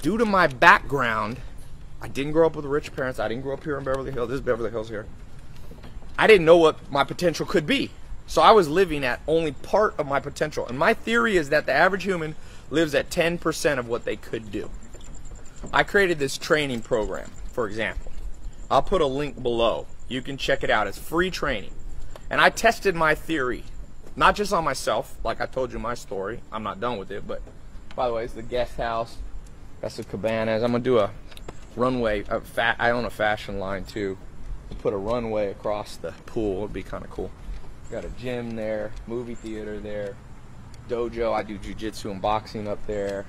due to my background, I didn't grow up with rich parents. I didn't grow up here in Beverly Hills. This is Beverly Hills here. I didn't know what my potential could be. So I was living at only part of my potential. And my theory is that the average human lives at 10% of what they could do. I created this training program, for example. I'll put a link below. You can check it out. It's free training. And I tested my theory, not just on myself, like I told you my story. I'm not done with it, but by the way, it's the guest house. That's the cabanas. I'm going to do a runway. I own a fashion line too. Put a runway across the pool. It would be kind of cool. Got a gym there, movie theater there, dojo. I do jiu-jitsu and boxing up there.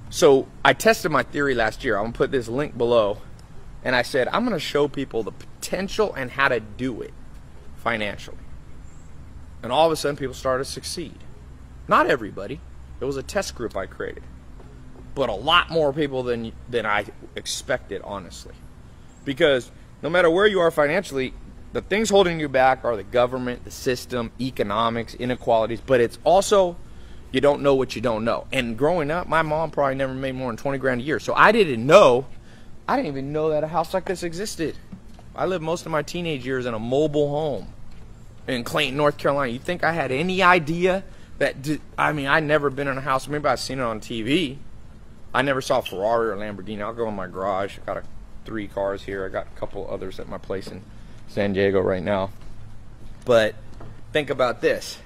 So I tested my theory last year. I'm going to put this link below. And I said, I'm going to show people the potential and how to do it financially. And all of a sudden, people started to succeed. Not everybody. It was a test group I created. But a lot more people than I expected, honestly. Because no matter where you are financially, the things holding you back are the government, the system, economics, inequalities. But it's also, you don't know what you don't know. And growing up, my mom probably never made more than 20 grand a year. So I didn't even know that a house like this existed. I lived most of my teenage years in a mobile home in Clayton, North Carolina. You think I had any idea that, I mean, I'd never been in a house. Maybe I've seen it on TV. I never saw a Ferrari or Lamborghini. I'll go in my garage. I got 3 cars here. I got a couple others at my place in San Diego right now. But think about this.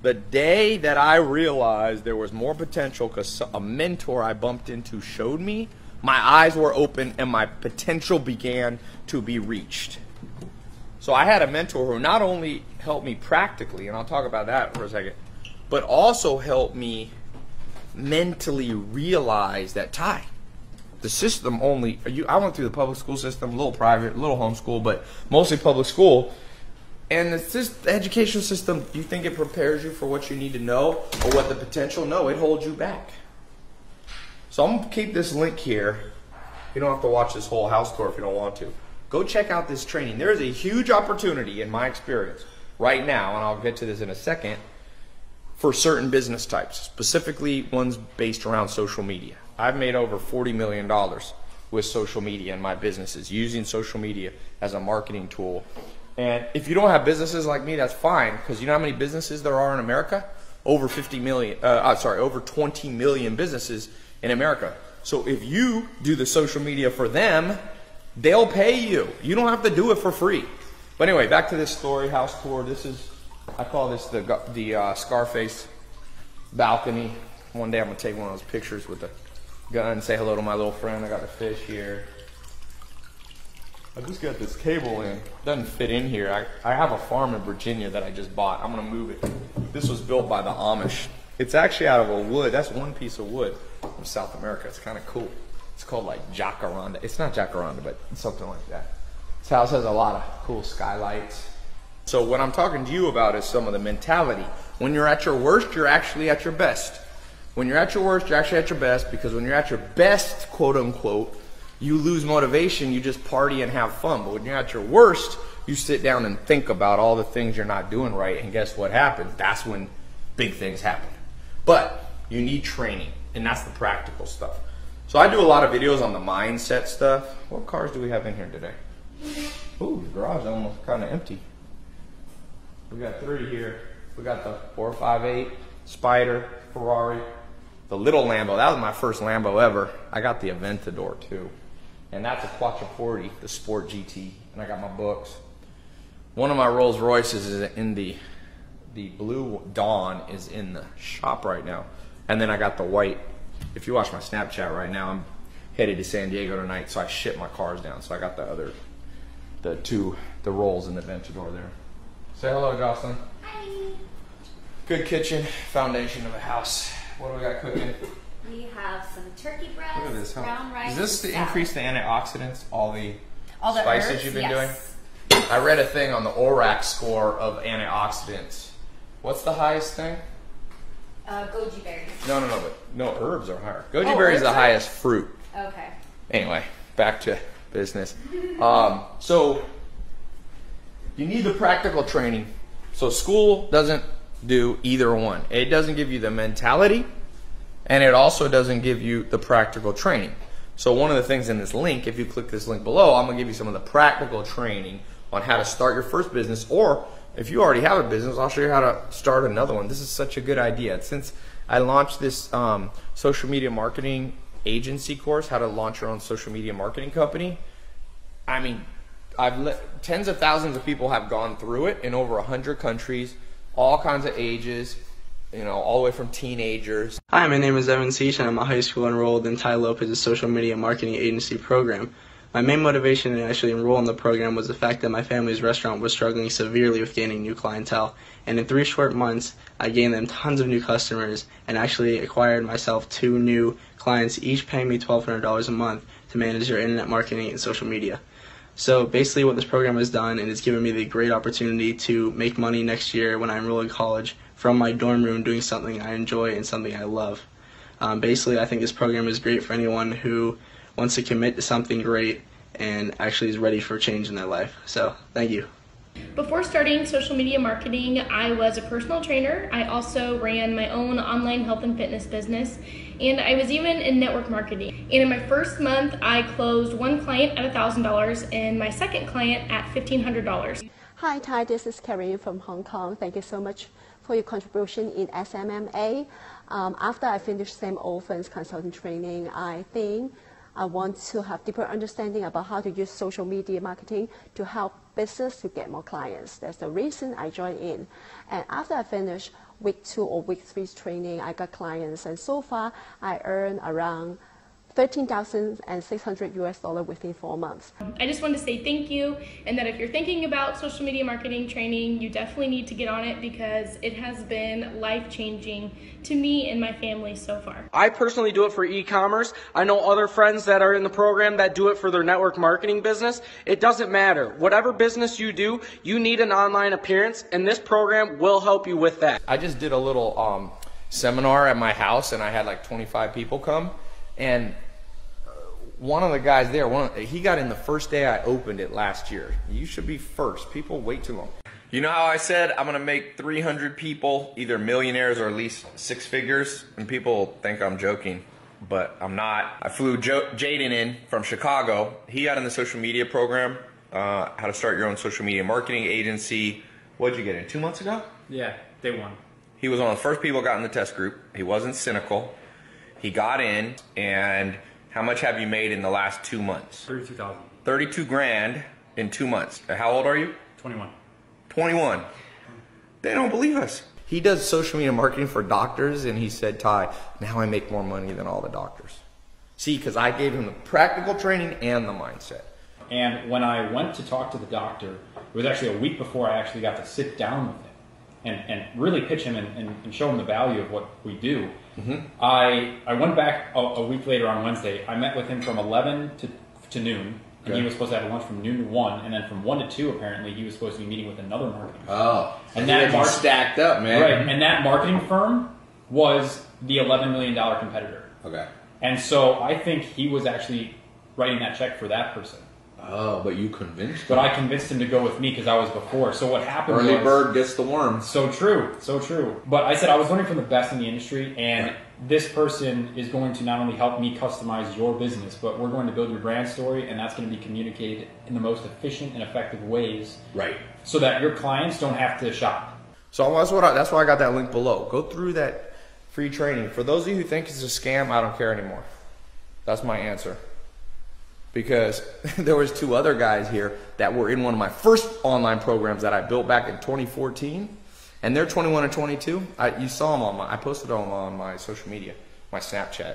The day that I realized there was more potential because a mentor I bumped into showed me, my eyes were open and my potential began to be reached. So I had a mentor who not only helped me practically, and I'll talk about that for a second, but also helped me mentally realize that, Ty, the system only, I went through the public school system, a little private, a little homeschool, but mostly public school. And the education system, you think it prepares you for what you need to know or what the potential? No, it holds you back. So I'm going to keep this link here. You don't have to watch this whole house tour if you don't want to. Go check out this training. There is a huge opportunity in my experience right now, and I'll get to this in a second, for certain business types, specifically ones based around social media. I've made over $40 million with social media in my businesses, using social media as a marketing tool. And if you don't have businesses like me, that's fine, because you know how many businesses there are in America? Over 50 million, over 20 million businesses in America. So if you do the social media for them, they'll pay you. You don't have to do it for free. But anyway, back to this story, house tour. This is, I call this the Scarface balcony. One day I'm going to take one of those pictures with the gun, say hello to my little friend. I got the fish here. I just got this cable in. Doesn't fit in here. I have a farm in Virginia that I just bought. I'm going to move it. This was built by the Amish. It's actually out of a wood. That's one piece of wood from South America. It's kind of cool. It's called like jacaranda. It's not jacaranda, but it's something like that. This house has a lot of cool skylights. So what I'm talking to you about is some of the mentality. When you're at your worst, you're actually at your best. When you're at your worst, you're actually at your best, because when you're at your best, quote unquote, you lose motivation, you just party and have fun. But when you're at your worst, you sit down and think about all the things you're not doing right, and guess what happens? That's when big things happen. But you need training, and that's the practical stuff. So I do a lot of videos on the mindset stuff. What cars do we have in here today? Ooh, the garage is almost kind of empty. We got 3 here. We got the 458, Spider, Ferrari, the little Lambo. That was my first Lambo ever. I got the Aventador too. And that's a Quattroporte, the Sport GT. And I got my books. One of my Rolls Royces is in the Blue Dawn is in the shop right now. And then I got the white. If you watch my Snapchat right now, I'm headed to San Diego tonight, so I ship my cars down. So I got the Rolls and the Aventador there. Say hello, Jocelyn. Hi. Good kitchen, foundation of a house. What do we got cooking? We have some turkey breast, Look at this, huh? brown rice. Is this to salad. increase the antioxidants, all the spices herbs? you've been Yes. doing? I read a thing on the ORAC score of antioxidants. What's the highest thing? Goji berries. No, herbs are higher. Goji Oh, berry is herbs the are- highest fruit. Okay. Anyway, back to business. So you need the practical training. So school doesn't do either one. It doesn't give you the mentality And it also doesn't give you the practical training. So one of the things in this link, if you click this link below, I'm going to give you some of the practical training on how to start your first business, or if you already have a business, I'll show you how to start another one. This is such a good idea. Since I launched this social media marketing agency course, how to launch your own social media marketing company, I mean, tens of thousands of people have gone through it in over 100 countries, all kinds of ages, you know, all the way from teenagers. Hi, my name is Evan Seach, and I'm a high school enrolled in Ty Lopez's social media marketing agency program. My main motivation to actually enroll in the program was the fact that my family's restaurant was struggling severely with gaining new clientele, and in 3 short months I gained them tons of new customers and actually acquired myself 2 new clients, each paying me $1,200 a month to manage their internet marketing and social media. So basically what this program has done, and it's given me the great opportunity to make money next year when I enroll in college from my dorm room doing something I enjoy and something I love. Basically, I think this program is great for anyone who wants to commit to something great and actually is ready for change in their life. So, thank you. Before starting social media marketing, I was a personal trainer. I also ran my own online health and fitness business, and I was even in network marketing. And in my first month, I closed 1 client at $1,000 and my second client at $1,500. Hi, Ty, this is Carrie from Hong Kong. Thank you so much for your contribution in SMMA. After I finished Sam Olsen's consulting training, I think I want to have deeper understanding about how to use social media marketing to help business to get more clients. That's the reason I joined in. And after I finished week 2 or week 3 training, I got clients, and so far I earned around $13,600 within 4 months. I just wanted to say thank you, and that if you're thinking about social media marketing training, you definitely need to get on it because it has been life-changing to me and my family so far. I personally do it for e-commerce. I know other friends that are in the program that do it for their network marketing business. It doesn't matter. Whatever business you do, you need an online appearance, and this program will help you with that. I just did a little seminar at my house, and I had like 25 people come, and one of the guys there, he got in the first day I opened it last year. You should be first. People wait too long. You know how I said I'm going to make 300 people either millionaires or at least 6 figures? And people think I'm joking, but I'm not. I flew Jaden in from Chicago. He got in the social media program, how to start your own social media marketing agency. What did you get in, 2 months ago? Yeah, day 1. He was one of the first people who got in the test group. He wasn't cynical. He got in, and how much have you made in the last 2 months? 32,000. 32 grand in 2 months. How old are you? 21. 21. They don't believe us. He does social media marketing for doctors, and he said, Ty, now I make more money than all the doctors. See, because I gave him the practical training and the mindset. And when I went to talk to the doctor, it was actually a week before I actually got to sit down with him and really pitch him and show him the value of what we do. Mm-hmm. I went back a week later on Wednesday. I met with him from 11 to noon, and Okay. he was supposed to have lunch from noon to 1, and then from 1 to 2 apparently he was supposed to be meeting with another marketing firm. Oh, and that stacked up, man. Right, and that marketing firm was the $11 million competitor. Okay. And so I think he was actually writing that check for that person. Oh, but you convinced him. But I convinced him to go with me because I was before. So what happened Early was... bird gets the worm. So true, so true. But I said I was learning from the best in the industry, and this person is going to not only help me customize your business, but we're going to build your brand story, and that's going to be communicated in the most efficient and effective ways. Right. So that your clients don't have to shop. So that's why I got that link below. Go through that free training. For those of you who think it's a scam, I don't care anymore. That's my answer. Because there was 2 other guys here that were in one of my first online programs that I built back in 2014, and they're 21 and 22. You saw them I posted them on my social media, my Snapchat,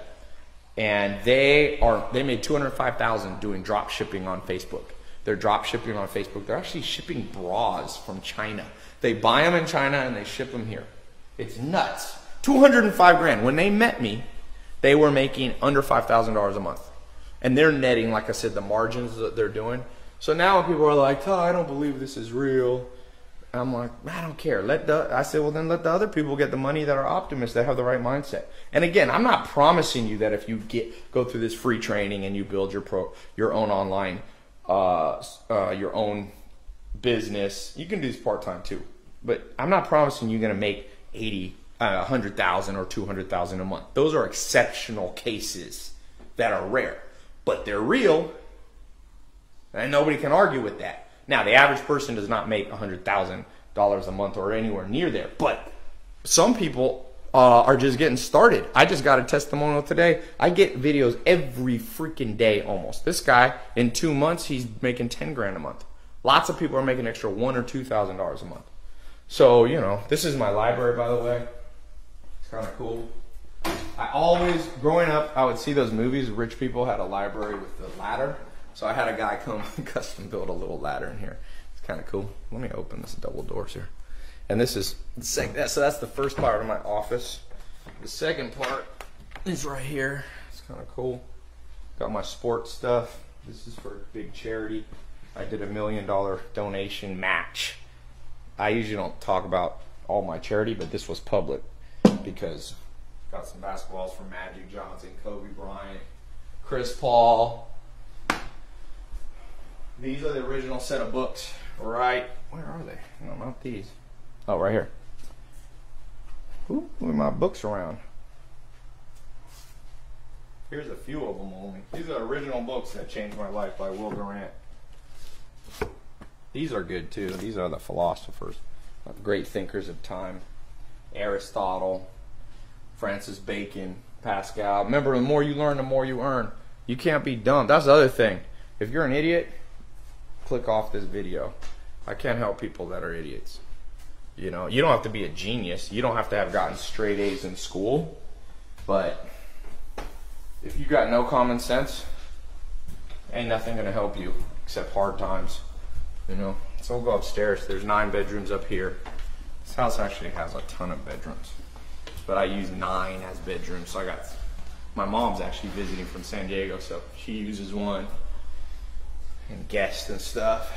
and they made $205,000 doing drop shipping on Facebook. They're drop shipping on Facebook. They're actually shipping bras from China. They buy them in China and they ship them here. It's nuts. 205 grand. When they met me, they were making under $5,000 a month. And they're netting, like I said, the margins that they're doing. So now when people are like, oh, I don't believe this is real, I'm like, I don't care. I said, well, then let the other people get the money that are optimists, that have the right mindset. And again, I'm not promising you that if you go through this free training and you build your own online, your own business, you can do this part-time too. But I'm not promising you're going to make 80, 100,000 or 200,000 a month. Those are exceptional cases that are rare, but they're real, and nobody can argue with that. Now, the average person does not make $100,000 a month or anywhere near there, but some people are just getting started. I just got a testimonial today. I get videos every freaking day almost. This guy, in 2 months, he's making 10 grand a month. Lots of people are making extra $1,000 or $2,000 a month. So, you know, this is my library, by the way. It's kind of cool. I always, growing up, I would see those movies. Rich people had a library with the ladder. So I had a guy come custom build a little ladder in here. It's kind of cool. Let me open this double doors here. And this is the second, so that's the first part of my office. The second part is right here. It's kind of cool. Got my sports stuff. This is for a big charity. I did $1 million donation match. I usually don't talk about all my charity, but this was public because got some basketballs from Magic Johnson, Kobe Bryant, Chris Paul. These are the original set of books, right? Where are they? No, not these. Oh, right here. Ooh, move my books around. Here's a few of them only. These are original books that changed my life by Will Durant. These are good too. These are the philosophers, great thinkers of time. Aristotle, Francis Bacon, Pascal. Remember, the more you learn, the more you earn. You can't be dumb. That's the other thing. If you're an idiot, click off this video. I can't help people that are idiots. You know, you don't have to be a genius. You don't have to have gotten straight A's in school. But if you got no common sense, ain't nothing gonna help you except hard times. You know, so we'll go upstairs. There's 9 bedrooms up here. This house actually has a ton of bedrooms, but I use 9 as bedrooms. So I got, my mom's actually visiting from San Diego, so she uses one, and guests and stuff.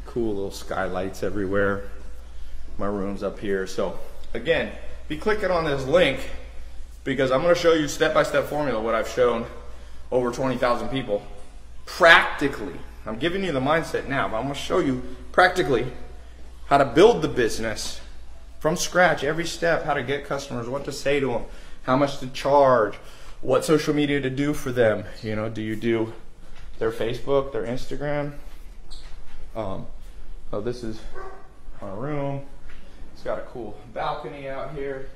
Cool little skylights everywhere. My room's up here. So again, be clicking on this link because I'm going to show you step-by-step formula what I've shown over 20,000 people practically. I'm giving you the mindset now, but I'm going to show you practically how to build the business from scratch, every step, how to get customers, what to say to them, how much to charge, what social media to do for them. You know, do you do their Facebook, their Instagram? Oh, this is my room. It's got a cool balcony out here.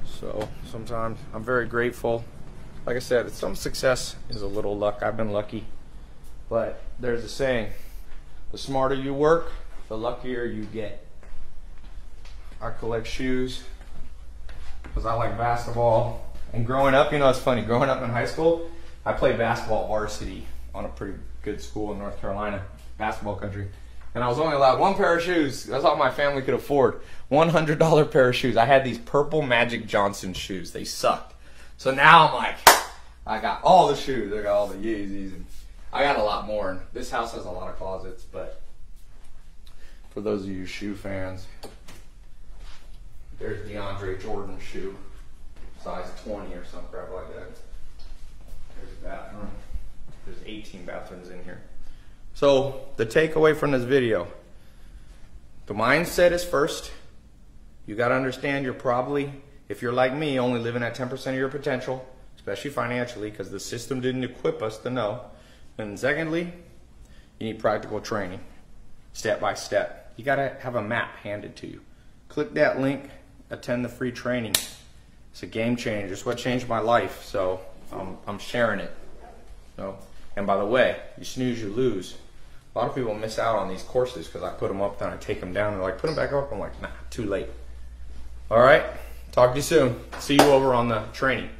So sometimes I'm very grateful. Like I said, some success is a little luck. I've been lucky. But there's a saying, the smarter you work, the luckier you get. I collect shoes because I like basketball. And growing up, you know, it's funny. Growing up in high school, I played basketball varsity on a pretty good school in North Carolina, basketball country. And I was only allowed 1 pair of shoes. That's all my family could afford. $100 pair of shoes. I had these purple Magic Johnson shoes. They sucked. So now I'm like, I got all the shoes. I got all the Yeezys. And I got a lot more. And this house has a lot of closets, but for those of you shoe fans, there's DeAndre Jordan's shoe. Size 20 or some crap like that. There's a bathroom. There's 18 bathrooms in here. So the takeaway from this video, the mindset is first. You got to understand you're probably, if you're like me, only living at 10% of your potential, especially financially, because the system didn't equip us to know. And secondly, you need practical training, step by step. You got to have a map handed to you. Click that link, attend the free training. It's a game changer. It's what changed my life. So I'm sharing it. So, and by the way, you snooze, you lose. A lot of people miss out on these courses because I put them up, then I take them down. They're like, put them back up. I'm like, nah, too late. All right. Talk to you soon. See you over on the training.